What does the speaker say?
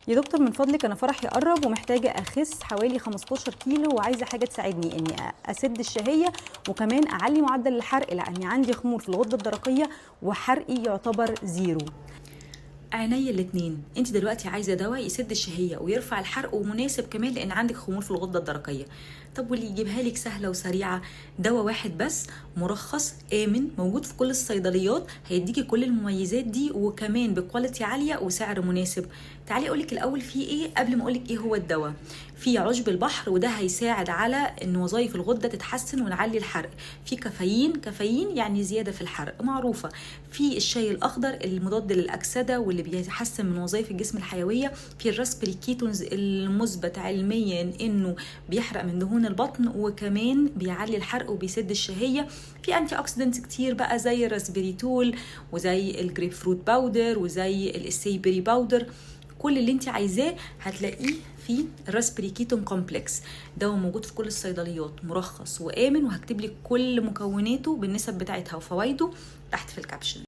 يا دكتور من فضلك انا فرحي قرب ومحتاجه اخس حوالي 15 كيلو وعايزه حاجه تساعدني اني اسد الشهيه وكمان اعلي معدل الحرق لاني عندي خمول في الغده الدرقيه وحرقي يعتبر زيرو. عينيا الاتنين. انت دلوقتي عايزه دواء يسد الشهيه ويرفع الحرق ومناسب كمان لان عندك خمول في الغده الدرقيه. طب واللي يجيبها لك سهله وسريعه دواء واحد بس مرخص امن موجود في كل الصيدليات هيديكي كل المميزات دي وكمان بكواليتي عاليه وسعر مناسب. تعالي اقولك الاول فيه ايه قبل ما اقولك ايه هو الدواء. في عشب البحر وده هيساعد على ان وظائف الغده تتحسن ونعلي الحرق. في كافيين يعني زياده في الحرق معروفه. في الشاي الاخضر المضاد للاكسده واللي بيحسن من وظائف الجسم الحيويه. في الراسبري كيتونز المثبت علميا انه بيحرق من دهون البطن وكمان بيعلي الحرق وبيسد الشهيه. في انتي اوكسيدنتس كتير بقى زي الراسبريتول وزي الجريب فروت باودر وزي الاسيبري باودر. كل اللي انت عايزاه هتلاقيه في الراسبري كيتون كومبلكس. دواء موجود في كل الصيدليات مرخص وامن وهكتب لك كل مكوناته بالنسب بتاعتها وفوائده تحت في الكابشن.